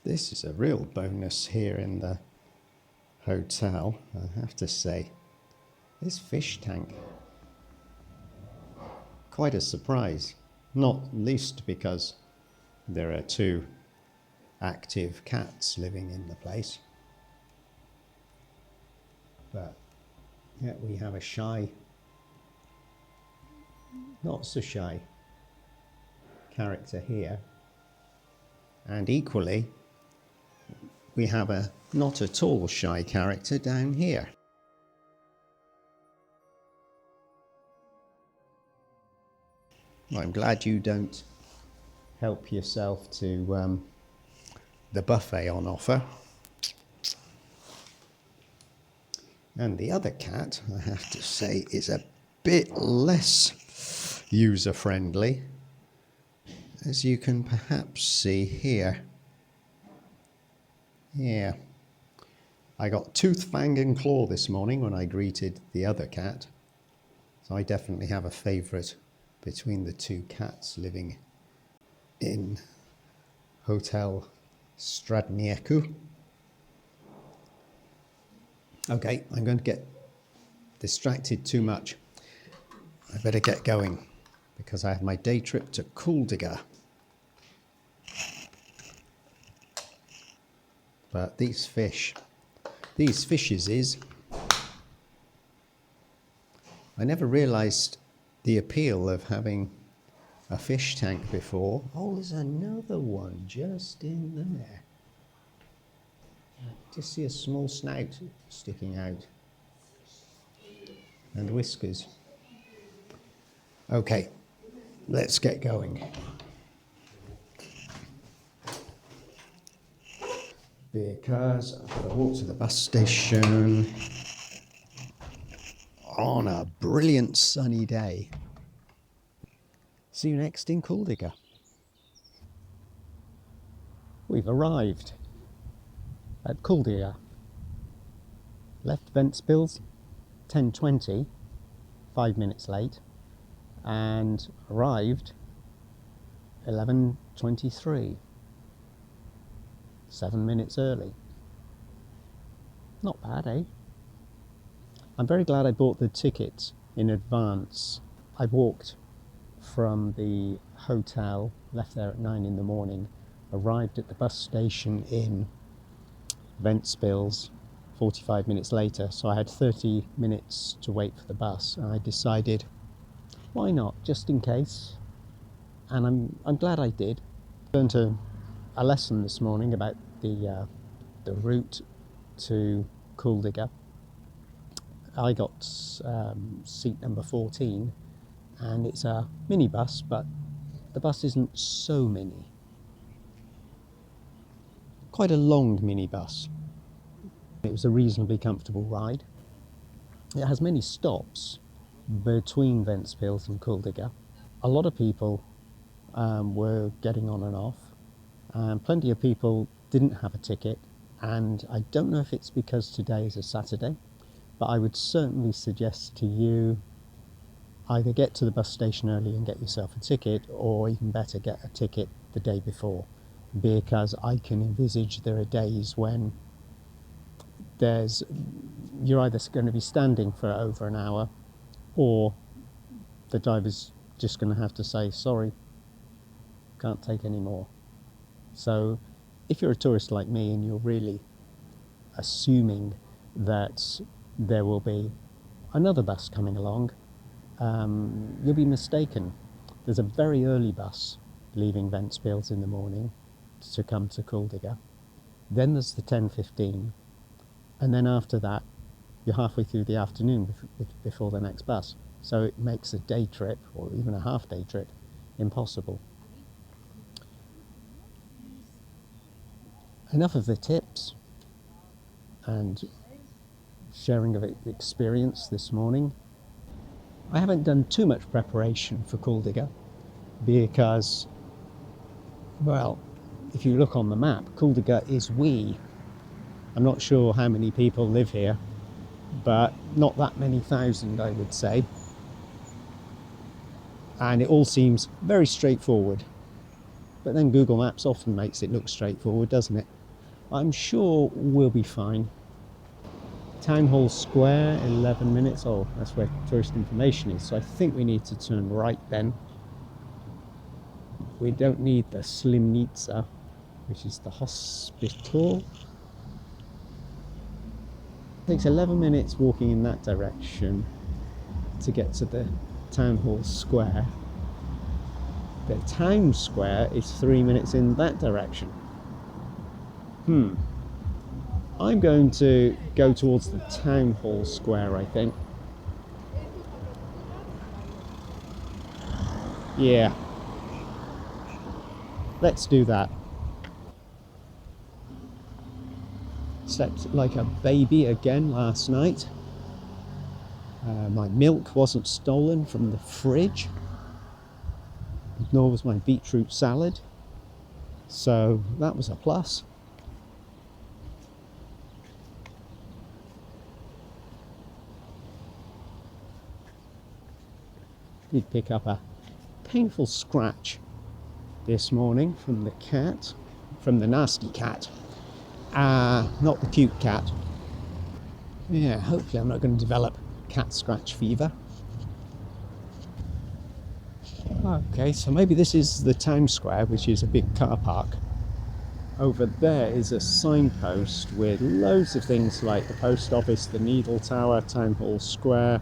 This is a real bonus here in the hotel, I have to say. This fish tank, quite a surprise, not least because there are two active cats living in the place. But yeah, we have a shy, not so shy character here, and equally we have a not at all shy character down here. I'm glad you don't help yourself to the buffet on offer. And the other cat, I have to say, is a bit less user-friendly, as you can perhaps see here. Yeah, I got tooth, fang and claw this morning when I greeted the other cat, so I definitely have a favourite between the two cats living in Hotel Stradnieku. Okay, I'm going to get distracted too much. I better get going because I have my day trip to Kuldiga. But these fishes, I never realised the appeal of having a fish tank before. Oh, there's another one just in there. Just see a small snout sticking out and whiskers. Okay, let's get going. Because I've got to walk to the bus station on a brilliant sunny day. See you next in Kuldiga. We've arrived at Kuldiga. Left Ventspils 10:20, 5 minutes late, and arrived 11:23, 7 minutes early. Not bad, eh? I'm very glad I bought the ticket in advance. I walked from the hotel, left there at 9 in the morning, arrived at the bus station in Ventspils 45 minutes later, so I had 30 minutes to wait for the bus, and I decided, why not, just in case? And I'm glad I did. I learned a lesson this morning about the route to Kuldiga. I got seat number 14, and it's a minibus, but the bus isn't so mini. Quite a long minibus. It was a reasonably comfortable ride. It has many stops between Ventspils and Kuldiga. A lot of people were getting on and off. Plenty of people didn't have a ticket, and I don't know if it's because today is a Saturday, but I would certainly suggest to you either get to the bus station early and get yourself a ticket, or even better, get a ticket the day before, because I can envisage there are days when you're either going to be standing for over an hour, or the driver's just going to have to say, sorry, can't take any more. So if you're a tourist like me and you're really assuming that there will be another bus coming along, you'll be mistaken. There's a very early bus leaving Ventspils in the morning to come to Kuldiga. Then there's the 10:15, and then after that you're halfway through the afternoon before the next bus. So it makes a day trip, or even a half-day trip, impossible. Enough of the tips and sharing of experience this morning. I haven't done too much preparation for Kuldiga because, well, if you look on the map, Kuldiga is wee. I'm not sure how many people live here, but not that many thousand, I would say. And it all seems very straightforward. But then Google Maps often makes it look straightforward, doesn't it? I'm sure we'll be fine. Town Hall Square, 11 minutes. Oh, that's where tourist information is. So I think we need to turn right then. We don't need the Slimnica, which is the hospital. It takes 11 minutes walking in that direction to get to the Town Hall Square. The town square is 3 minutes in that direction. I'm going to go towards the Town Hall Square, I think. Yeah. Let's do that. Slept like a baby again last night. My milk wasn't stolen from the fridge, nor was my beetroot salad. So that was a plus. Did pick up a painful scratch this morning from the cat, from the nasty cat, not the cute cat. Yeah, hopefully I'm not going to develop cat scratch fever. Okay, so maybe this is the town square, which is a big car park. Over there is a signpost with loads of things like the post office, the Needle Tower, Town Hall Square,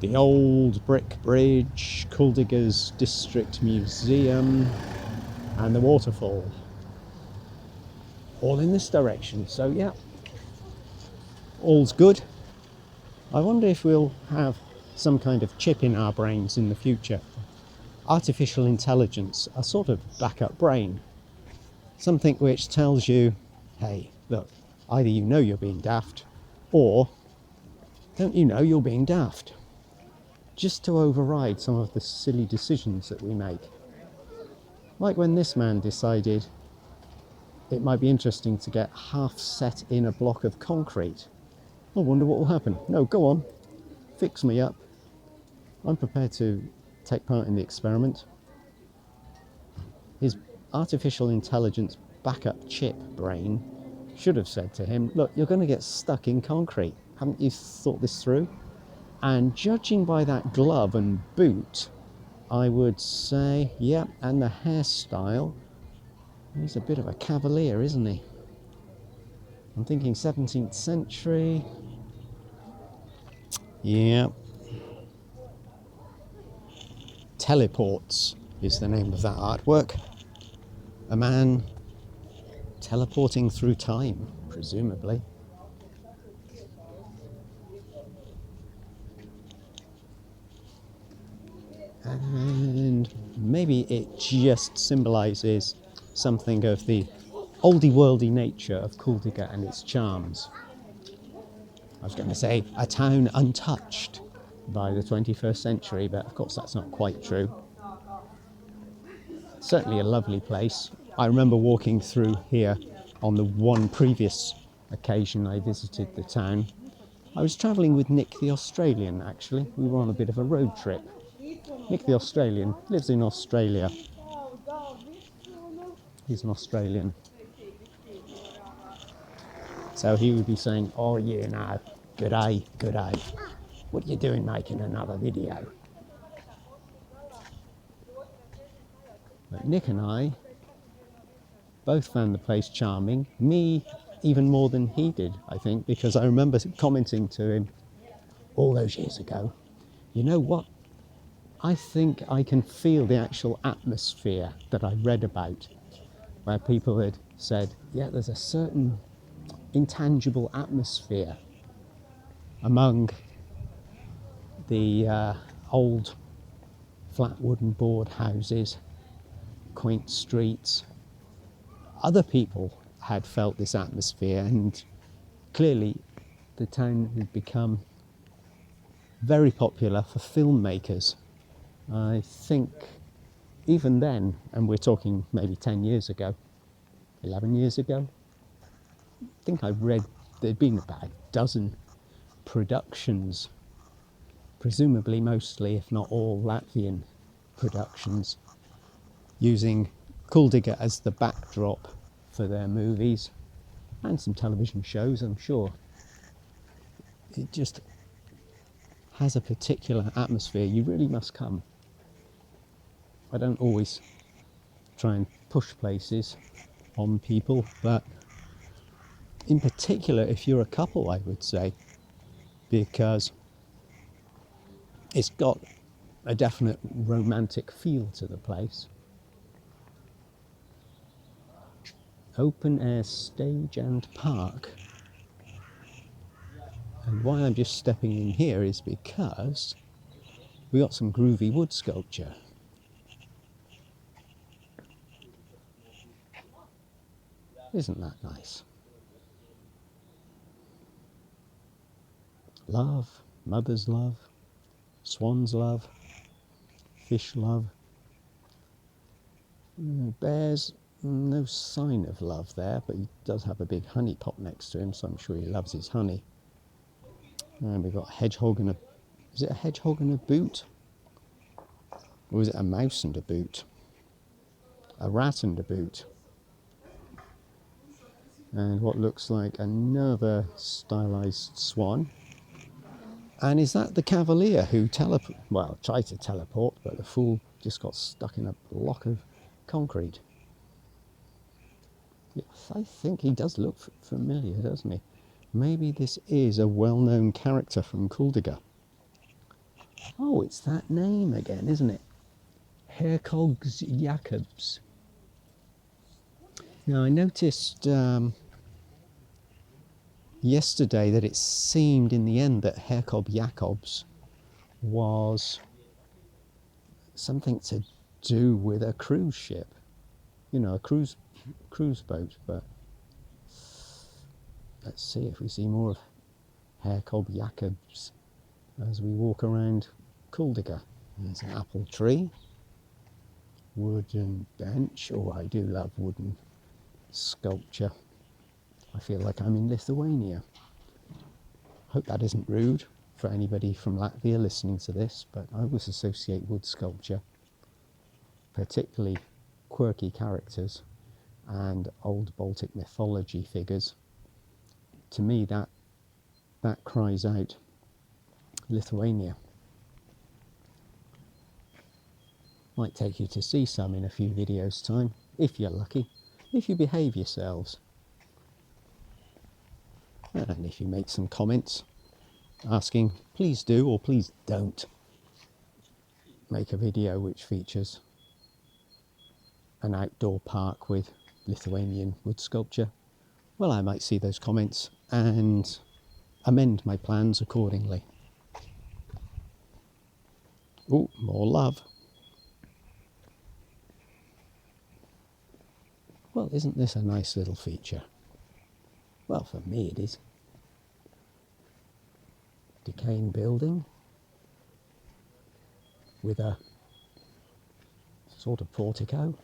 the old brick bridge, Kuldiga's District Museum, and the Waterfall. All in this direction, so yeah, all's good. I wonder if we'll have some kind of chip in our brains in the future. Artificial intelligence, a sort of backup brain. Something which tells you, hey, look, either you know you're being daft, or don't you know you're being daft? Just to override some of the silly decisions that we make. Like when this man decided it might be interesting to get half set in a block of concrete. I wonder what will happen. No, go on, fix me up. I'm prepared to take part in the experiment. His artificial intelligence backup chip brain should have said to him, look, you're going to get stuck in concrete. Haven't you thought this through? And judging by that glove and boot, I would say, yeah, and the hairstyle, he's a bit of a cavalier, isn't he? I'm thinking 17th century. Yeah. Teleports is the name of that artwork. A man teleporting through time, presumably. And maybe it just symbolises something of the oldie-worldy nature of Kuldiga and its charms. I was going to say a town untouched by the 21st century, but of course that's not quite true. Certainly a lovely place. I remember walking through here on the one previous occasion I visited the town. I was travelling with Nick the Australian, actually. We were on a bit of a road trip. Nick the Australian lives in Australia. He's an Australian. So he would be saying, oh, you know, good day, good day. What are you doing making another video? But Nick and I both found the place charming. Me, even more than he did, I think, because I remember commenting to him all those years ago, you know what? I think I can feel the actual atmosphere that I read about, where people had said, yeah, there's a certain intangible atmosphere among the old flat wooden board houses, quaint streets. Other people had felt this atmosphere, and clearly the town had become very popular for filmmakers. I think even then, and we're talking maybe 10 years ago, 11 years ago, I think I read there'd been about a dozen productions, presumably mostly, if not all, Latvian productions, using Kuldiga as the backdrop for their movies and some television shows, I'm sure. It just has a particular atmosphere. You really must come. I don't always try and push places on people, but in particular if you're a couple, I would say, because it's got a definite romantic feel to the place. Open air stage and park. And why I'm just stepping in here is because we got some groovy wood sculpture. Isn't that nice? Love, mother's love, swan's love, fish love. Bears, no sign of love there, but he does have a big honey pot next to him, so I'm sure he loves his honey. And we've got a hedgehog and a... Is it a hedgehog and a boot? Or is it a mouse and a boot? A rat and a boot. And what looks like another stylized swan. And is that the cavalier who tried to teleport, but the fool just got stuck in a block of concrete? Yes, I think he does look familiar, doesn't he? Maybe this is a well-known character from Kuldiga. Oh, it's that name again, isn't it? Hercogs Jacobs. Now, I noticed yesterday that it seemed in the end that Hercog Jacobs was something to do with a cruise ship. You know, a cruise boat, but let's see if we see more of Hercog Jacobs as we walk around Kuldiga. There's an apple tree, wooden bench. Oh, I do love wooden sculpture. I feel like I'm in Lithuania. Hope that isn't rude for anybody from Latvia listening to this, but I always associate wood sculpture, particularly quirky characters and old Baltic mythology figures. To me, that cries out Lithuania. Might take you to see some in a few videos' time, if you're lucky, if you behave yourselves. And if you make some comments asking, please do or please don't make a video which features an outdoor park with Lithuanian wood sculpture, well, I might see those comments and amend my plans accordingly. Oh, more love. Well, isn't this a nice little feature? Well, for me it is. Decaying building with a sort of portico.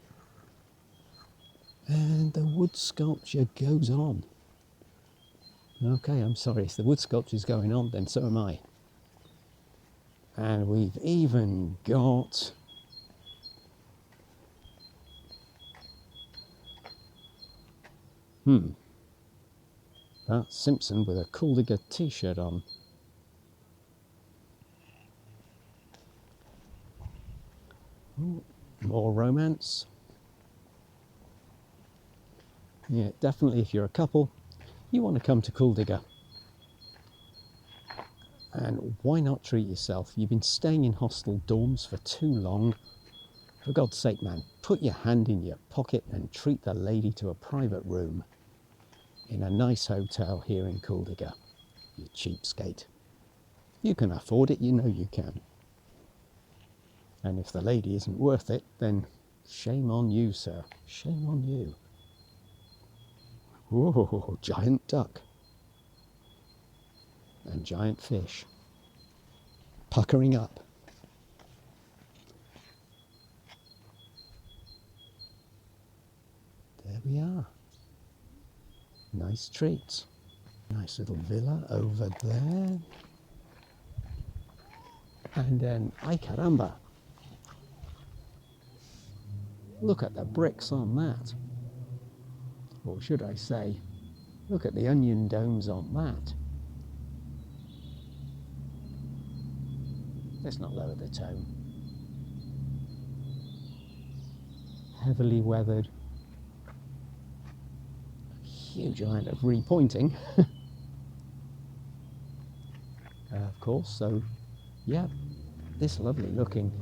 And the wood sculpture goes on. Okay, I'm sorry, if the wood sculpture's going on, then so am I. And we've even got that's Simpson with a Kuldiga t-shirt on. Ooh, more romance. Yeah, definitely if you're a couple, you want to come to Kuldiga. And why not treat yourself? You've been staying in hostel dorms for too long. For God's sake, man, put your hand in your pocket and treat the lady to a private room in a nice hotel here in Kuldiga, you cheapskate. You can afford it, you know you can. And if the lady isn't worth it, then shame on you, sir. Shame on you. Whoa, giant duck. And giant fish. Puckering up. There we are. Nice treats. Nice little villa over there. And then, ay caramba. Look at the bricks on that. Or should I say, look at the onion domes on that. Let's not lower the tone. Heavily weathered. Huge amount of repointing. Of course, so yeah, this lovely looking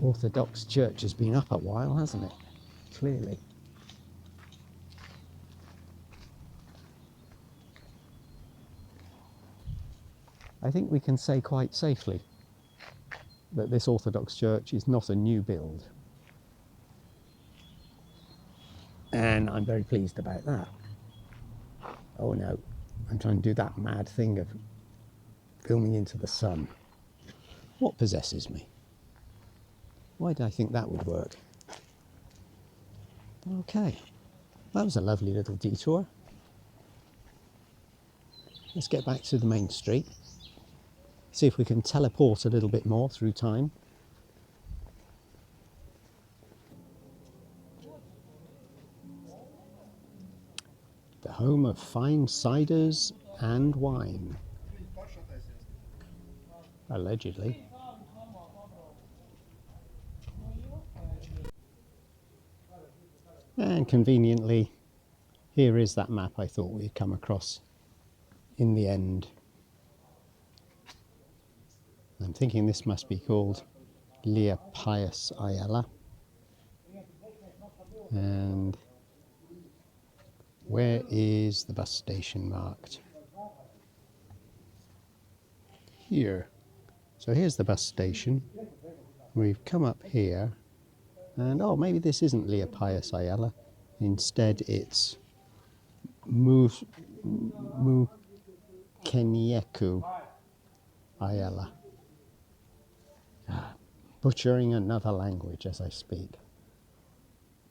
Orthodox church has been up a while, hasn't it? Clearly. I think we can say quite safely that this Orthodox church is not a new build. And I'm very pleased about that. Oh no, I'm trying to do that mad thing of filming into the sun. What possesses me? Why did I think that would work? Okay, that was a lovely little detour. Let's get back to the main street. See if we can teleport a little bit more through time. The home of fine ciders and wine. Allegedly. And conveniently, here is that map I thought we'd come across in the end. I'm thinking this must be called Lea Pius Ayala. And where is the bus station marked? Here. So here's the bus station. We've come up here, and oh, maybe this isn't Lea Pius Ayala. Instead, it's Mukenieku Ayala. Butchering another language as I speak.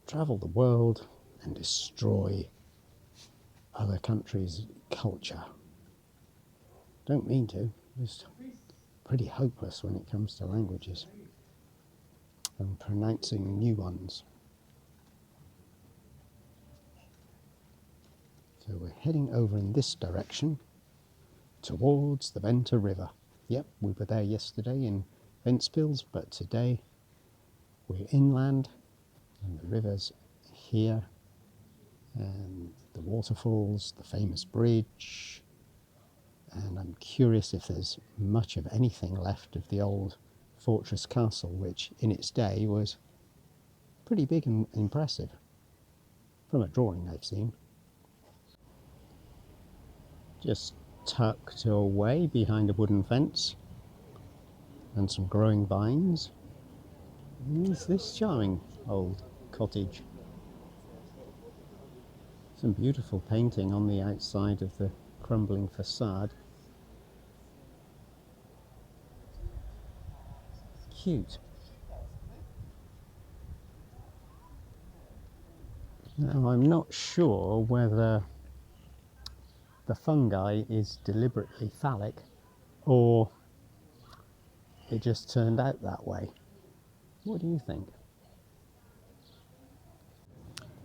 Travel the world and destroy other countries' culture. Don't mean to, just pretty hopeless when it comes to languages and pronouncing new ones. So we're heading over in this direction towards the Venta River. Yep, we were there yesterday in Ventspils, but today we're inland and the river's here, and the waterfalls, the famous bridge, and I'm curious if there's much of anything left of the old fortress castle, which in its day was pretty big and impressive from a drawing I've seen. Just tucked away behind a wooden fence and some growing vines is this charming old cottage. Some beautiful painting on the outside of the crumbling facade. Cute. Now I'm not sure whether the fungi is deliberately phallic or it just turned out that way. What do you think?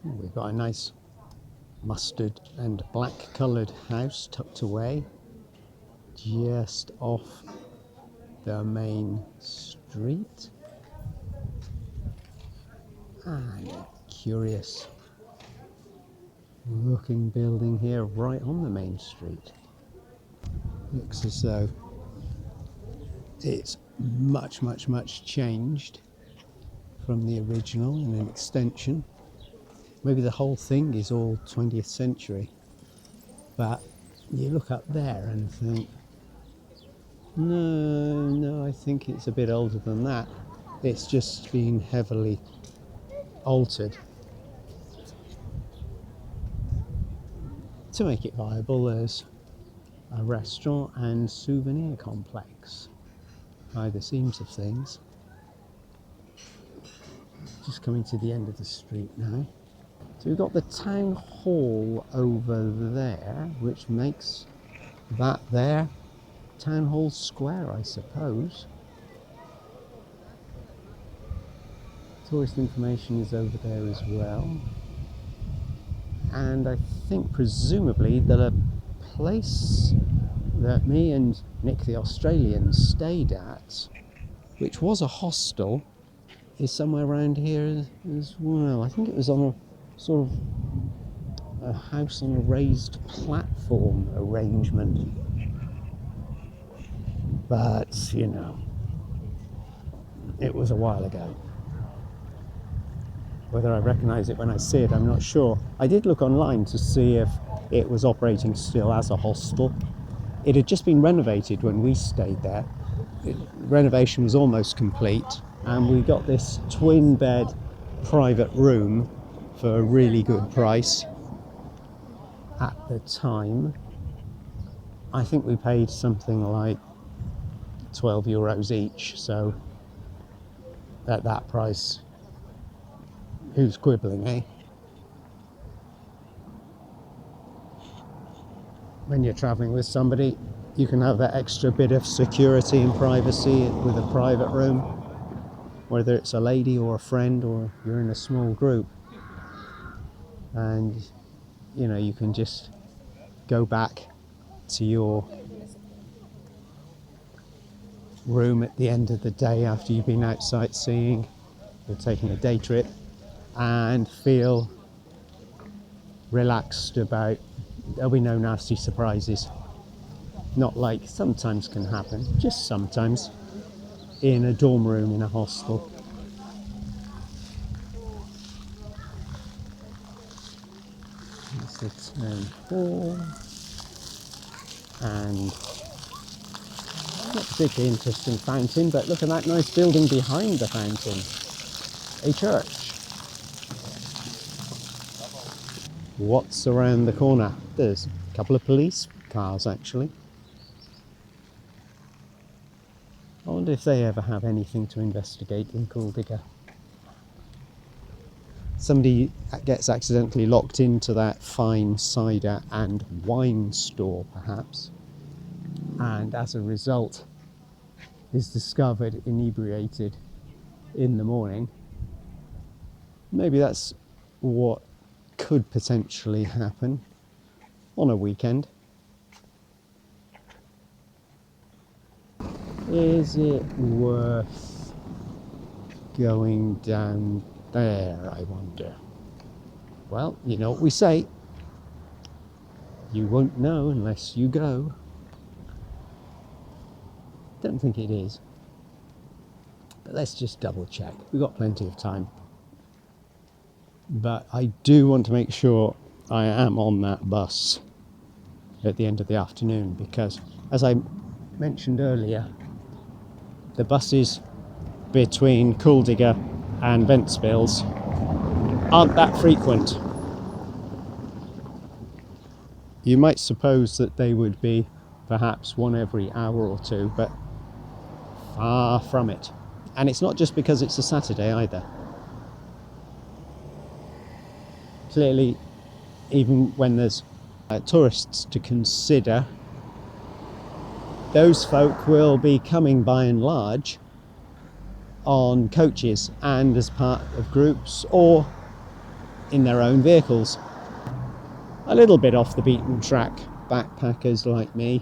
We've got a nice mustard and black coloured house tucked away just off the main street. And a curious looking building here right on the main street. Looks as though it's much changed from the original and an extension. Maybe the whole thing is all 20th century, but you look up there and think, no, I think it's a bit older than that. It's just been heavily altered to make it viable as a restaurant and souvenir complex by the seams of things. Just coming to the end of the street now. So we've got the town hall over there, which makes that there Town Hall Square, I suppose. Tourist information is over there as well. And I think presumably the place that me and Nick the Australian stayed at, which was a hostel, is somewhere around here as well. I think it was on a sort of a house on a raised platform arrangement. But, you know, it was a while ago. Whether I recognise it when I see it, I'm not sure. I did look online to see if it was operating still as a hostel. It had just been renovated when we stayed there. Renovation was almost complete, and we got this twin bed private room for a really good price at the time. I think we paid something like €12 each, so at that price, who's quibbling, eh? When you're travelling with somebody, you can have that extra bit of security and privacy with a private room, whether it's a lady or a friend or you're in a small group. And, you know, you can just go back to your room at the end of the day after you've been out sightseeing or taking a day trip and feel relaxed about there'll be no nasty surprises. Not like sometimes can happen, just sometimes, in a dorm room in a hostel. It's the town hall, and not particularly interesting fountain, but look at that nice building behind the fountain, a church. What's around the corner? There's a couple of police cars actually. I wonder if they ever have anything to investigate in Kuldiga. Somebody gets accidentally locked into that fine cider and wine store perhaps, and as a result is discovered inebriated in the morning. Maybe that's what could potentially happen on a weekend. Is it worth going down there, I wonder? Well, you know what we say, you won't know unless you go. Don't think it is, but let's just double check. We've got plenty of time. But I do want to make sure I am on that bus at the end of the afternoon, because as I mentioned earlier, the buses between Kuldiga and Ventspils aren't that frequent. You might suppose that they would be perhaps one every hour or two, but far from it. And it's not just because it's a Saturday either. Clearly, even when there's tourists to consider, those folk will be coming by and large on coaches and as part of groups or in their own vehicles. A little bit off the beaten track backpackers like me.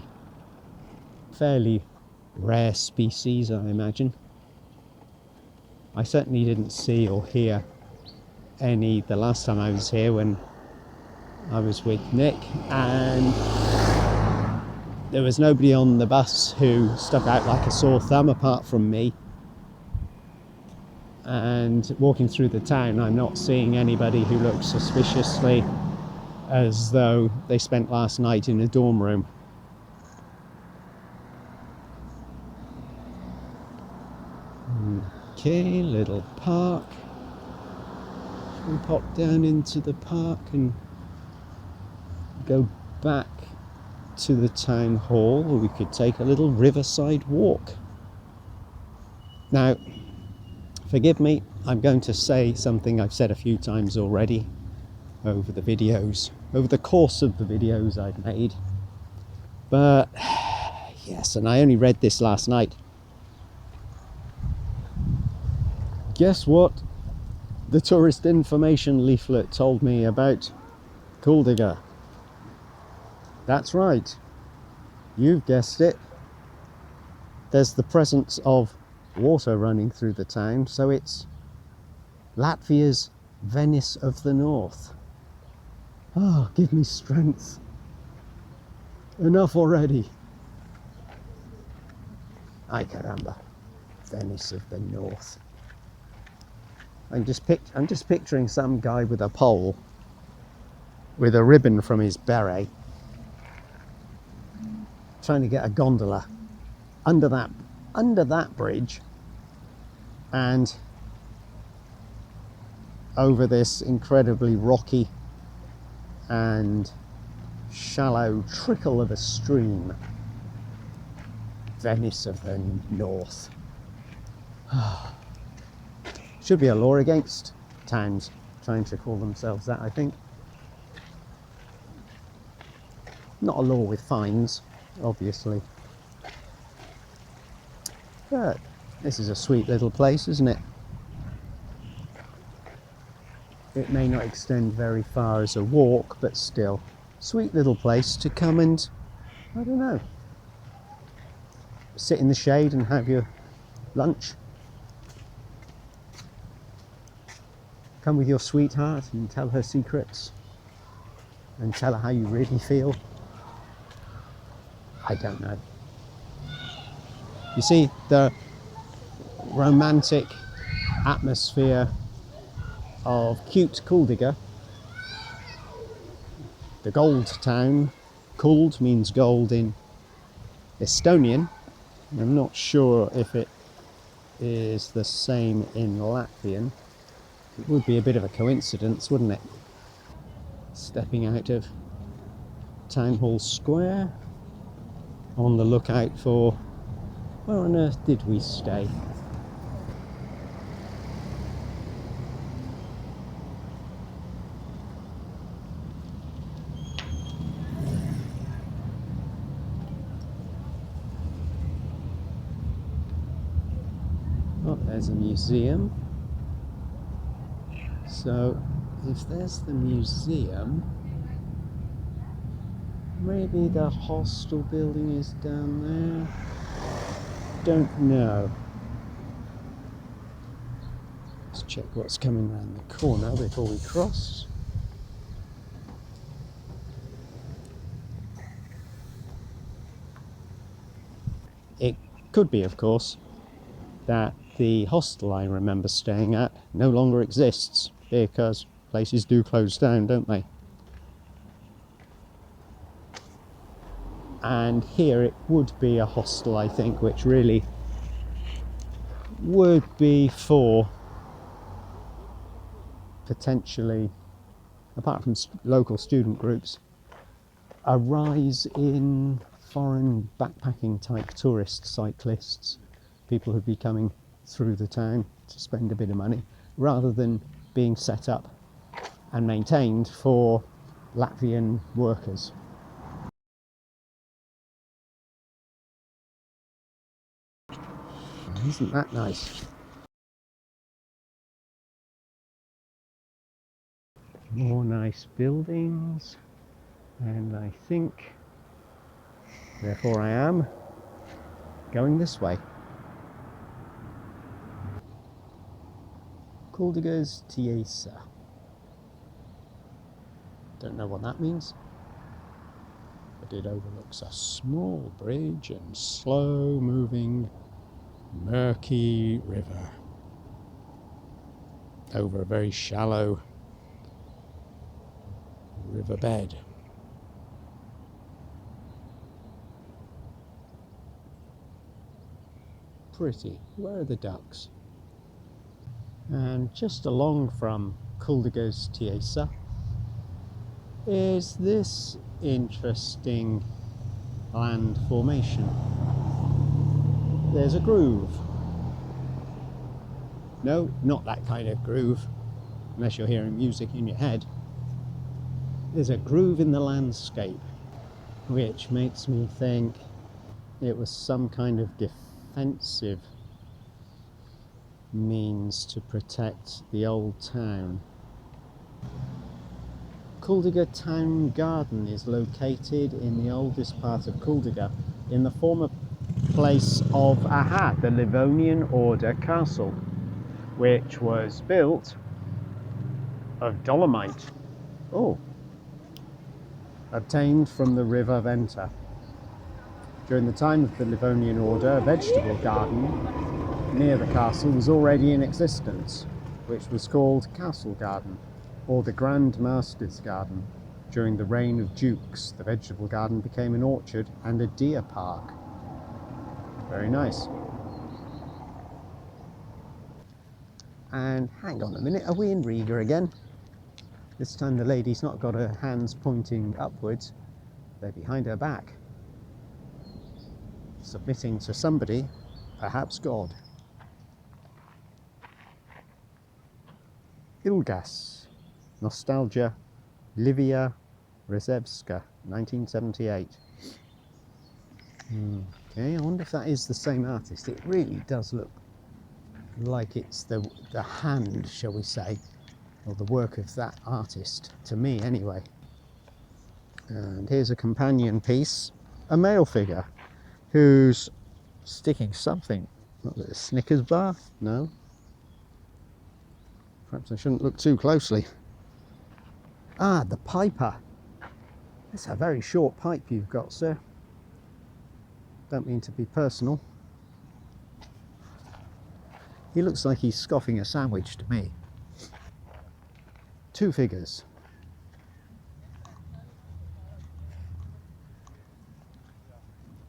Fairly rare species, I imagine. I certainly didn't see or hear any the last time I was here when I was with Nick, and there was nobody on the bus who stuck out like a sore thumb apart from me. And walking through the town, I'm not seeing anybody who looks suspiciously as though they spent last night in a dorm room. Okay, little park. We pop down into the park and go back to the town hall, or we could take a little riverside walk. Now, forgive me, I'm going to say something I've said a few times already over the course of the videos I've made. But yes, and I only read this last night. Guess what The tourist information leaflet told me about Kuldiga. That's right, you've guessed it. There's the presence of water running through the town, so it's Latvia's Venice of the North. Oh, give me strength. Enough already. Ay caramba, Venice of the North. I'm just picturing some guy with a pole, with a ribbon from his beret, trying to get a gondola under that bridge and over this incredibly rocky and shallow trickle of a stream. Venice of the North. Should be a law against towns trying to call themselves that, I think. Not a law with fines, obviously. But this is a sweet little place, isn't it? It may not extend very far as a walk, but still, sweet little place to come and, I don't know, sit in the shade and have your lunch. Come with your sweetheart and tell her secrets and tell her how you really feel. I don't know. You see, the romantic atmosphere of cute Kuldiga, the gold town. Kuld means gold in Estonian. I'm not sure if it is the same in Latvian. It would be a bit of a coincidence, wouldn't it? Stepping out of Town Hall Square, on the lookout for, where on earth did we stay? Oh, there's a museum. So, if there's the museum, maybe the hostel building is down there. Don't know. Let's check what's coming around the corner before we cross. It could be, of course, that the hostel I remember staying at no longer exists, because places do close down, don't they? And here it would be a hostel, I think, which really would be for potentially, apart from local student groups, a rise in foreign backpacking type tourist cyclists, people who'd be coming through the town to spend a bit of money, rather than being set up and maintained for Latvian workers. Isn't that nice? More nice buildings, and I think, therefore I am going this way. Kuldiga's Tiesa. Don't know what that means, but it overlooks a small bridge and slow moving murky river over a very shallow riverbed. Pretty. Where are the ducks? And just along from Kuldiga's Tiesa is this interesting land formation. There's a groove. No, not that kind of groove, unless you're hearing music in your head. There's a groove in the landscape, which makes me think it was some kind of defensive means to protect the old town. Kuldiga Town Garden is located in the oldest part of Kuldiga, in the former place of the Livonian Order castle, which was built of dolomite, obtained from the river Venta. During the time of the Livonian Order, a vegetable garden near the castle was already in existence, which was called Castle Garden, or the Grand Master's Garden. During the reign of dukes, the vegetable garden became an orchard and a deer park. Very nice. And hang on a minute, are we in Riga again? This time the lady's not got her hands pointing upwards, they're behind her back, submitting to somebody, perhaps God. Ilgas, Nostalgia, Livia Rezevska, 1978. Okay, I wonder if that is the same artist. It really does look like it's the hand, shall we say, or the work of that artist, to me anyway. And here's a companion piece, a male figure who's sticking something. Not a Snickers bar? No. Perhaps I shouldn't look too closely. Ah, the piper. That's a very short pipe you've got, sir. Don't mean to be personal. He looks like he's scoffing a sandwich to me. Two figures.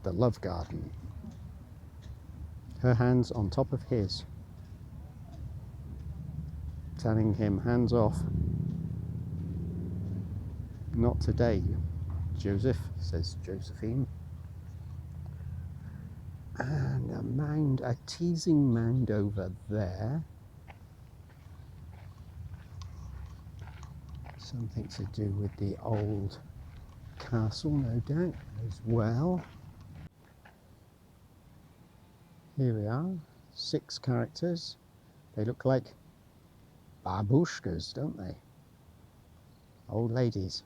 The love garden. Her hands on top of his, telling him hands off. Not today, Joseph, says Josephine. And a mound, a teasing mound over there. Something to do with the old castle, no doubt, as well. Here we are, 6 characters. They look like babushkas, don't they? Old ladies.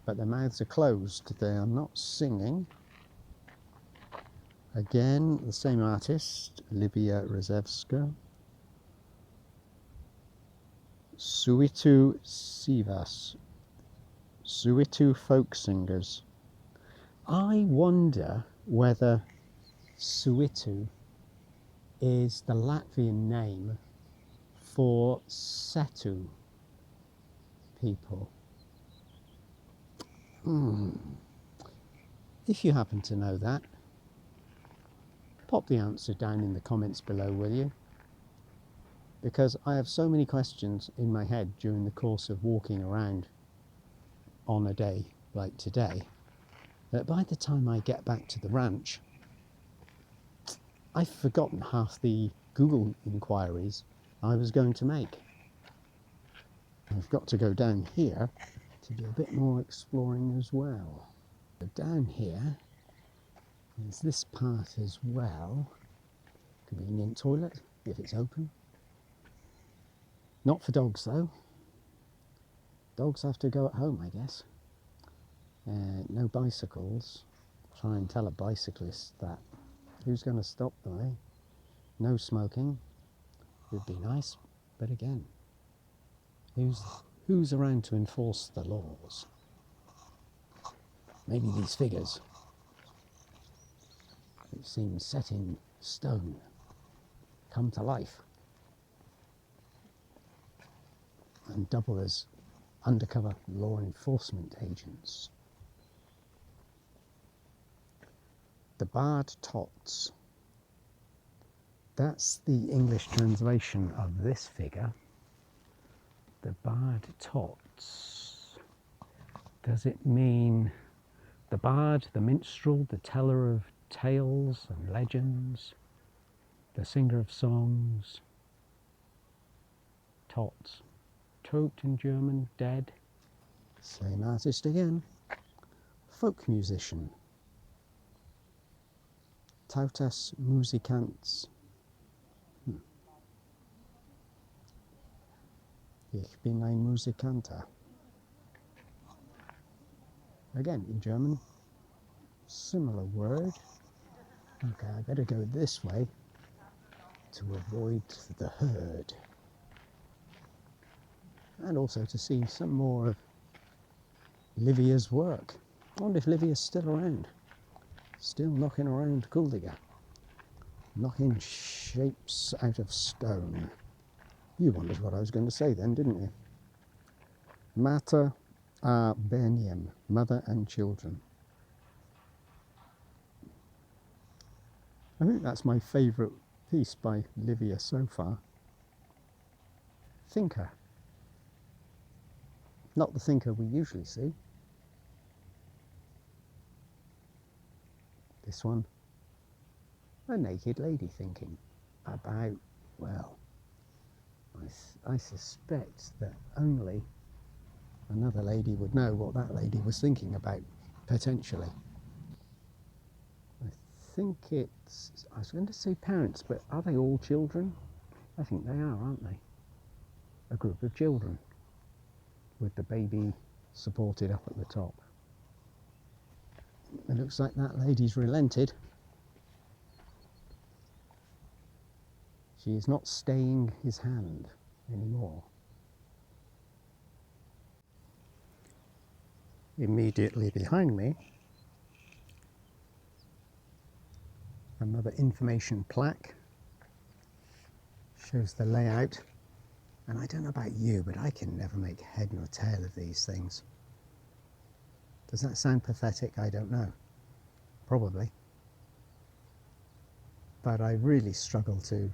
But their mouths are closed, they are not singing. Again, the same artist, Livia Rezevska. Suitu Sivas. Suitu folk singers. I wonder whether Suitu is the Latvian name for Setu people. If you happen to know that, pop the answer down in the comments below, will you? Because I have so many questions in my head during the course of walking around on a day like today, that by the time I get back to the ranch, I've forgotten half the Google inquiries I was going to make. I've got to go down here to do a bit more exploring as well. So down here is this part as well. Convenient toilet if it's open. Not for dogs though. Dogs have to go at home, I guess. No bicycles. Try and tell a bicyclist that. Who's going to stop them, eh? No smoking. Would be nice, but again, who's around to enforce the laws? Maybe these figures. It seems set in stone, come to life, and double as undercover law enforcement agents. The Bard Tots. That's the English translation of this figure. The Bard Tots. Does it mean the bard, the minstrel, the teller of tales and legends, the singer of songs? Tots. Tot in German, dead. Same artist again. Folk musician. Tautas Musikants. Ich bin ein Musikanter. Again, in German, similar word. Okay, I better go this way to avoid the herd. And also to see some more of Livia's work. I wonder if Livia's still around. Still knocking around Kuldiga. Knocking shapes out of stone. You wondered what I was going to say then, didn't you? Mater a Berniem, mother and children. I think that's my favourite piece by Livia so far. Thinker. Not the thinker we usually see. This one, a naked lady thinking about, well, I suspect that only another lady would know what that lady was thinking about, potentially. I think it's, I was going to say parents, but are they all children? I think they are, aren't they? A group of children with the baby supported up at the top. It looks like that lady's relented. She is not staying his hand anymore. Immediately behind me, another information plaque shows the layout. And I don't know about you, but I can never make head nor tail of these things. Does that sound pathetic? I don't know. Probably. But I really struggle to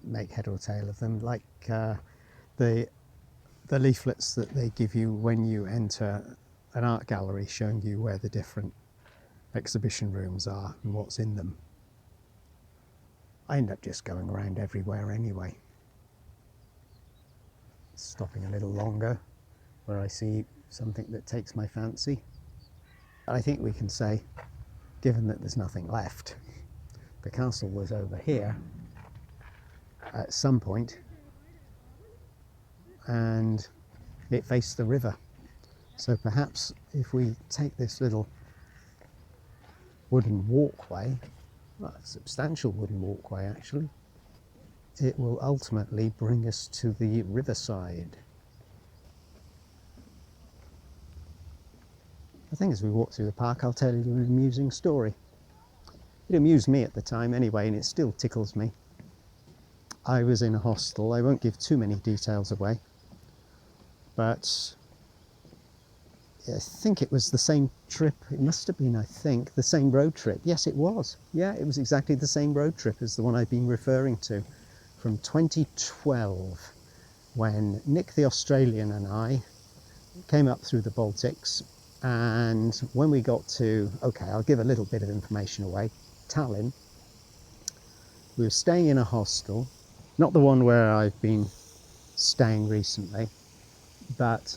make head or tail of them, like the leaflets that they give you when you enter an art gallery, showing you where the different exhibition rooms are and what's in them. I end up just going around everywhere anyway. Stopping a little longer where I see something that takes my fancy. I think we can say, given that there's nothing left, the castle was over here at some point and it faced the river. So perhaps if we take this little wooden walkway, well, a substantial wooden walkway actually, it will ultimately bring us to the riverside. I think as we walk through the park, I'll tell you an amusing story. It amused me at the time anyway, and it still tickles me. I was in a hostel. I won't give too many details away, but I think it was the same trip. It must have been, I think, the same road trip. Yes, it was. Yeah, it was exactly the same road trip as the one I've been referring to from 2012, when Nick the Australian and I came up through the Baltics. And when we got to, okay, I'll give a little bit of information away, Tallinn, we were staying in a hostel, not the one where I've been staying recently, but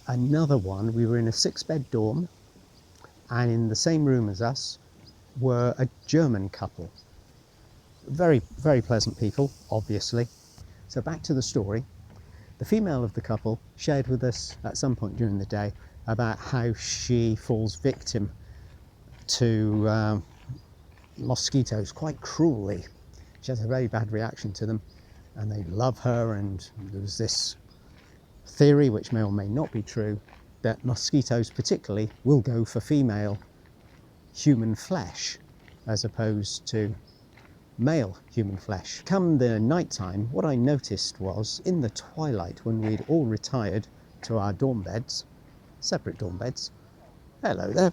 another one. We were in a 6-bed dorm, and in the same room as us were a German couple. Very, very pleasant people, obviously. So back to the story. The female of the couple shared with us at some point during the day about how she falls victim to mosquitoes quite cruelly. She has a very bad reaction to them and they love her, and there's this theory, which may or may not be true, that mosquitoes particularly will go for female human flesh as opposed to male human flesh. Come the night time, what I noticed was in the twilight, when we'd all retired to our dorm beds, separate dorm beds. Hello there.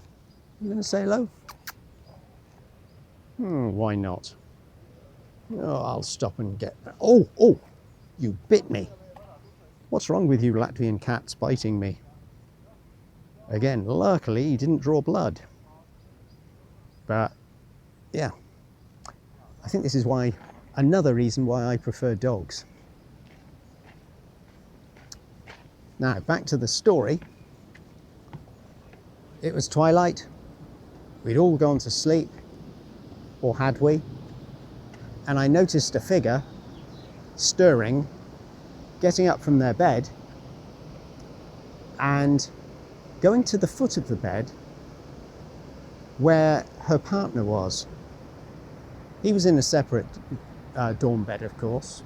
You going to say hello? Why not? Oh, I'll stop and get... Oh, you bit me. What's wrong with you Latvian cats biting me? Again, luckily he didn't draw blood. But, yeah. I think this is why, another reason why I prefer dogs. Now, back to the story. It was twilight. We'd all gone to sleep, or had we? And I noticed a figure stirring, getting up from their bed and going to the foot of the bed where her partner was. He was in a separate dorm bed, of course,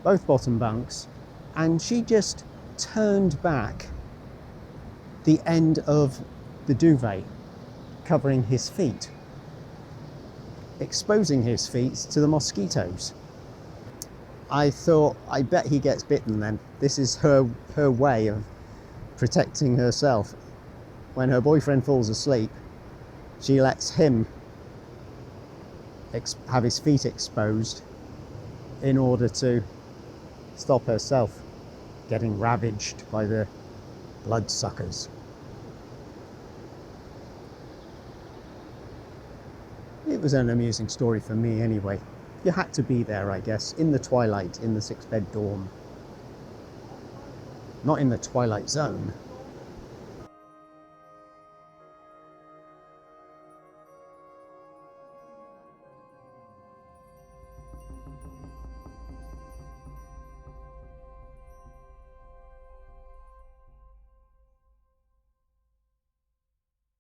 both bottom bunks, and she just turned back the end of the duvet, covering his feet, exposing his feet to the mosquitoes. I thought, I bet he gets bitten then. This is her way of protecting herself. When her boyfriend falls asleep, she lets him have his feet exposed in order to stop herself getting ravaged by the bloodsuckers. It was an amusing story for me anyway. You had to be there, I guess, in the twilight, in the 6-bed dorm. Not in the twilight zone.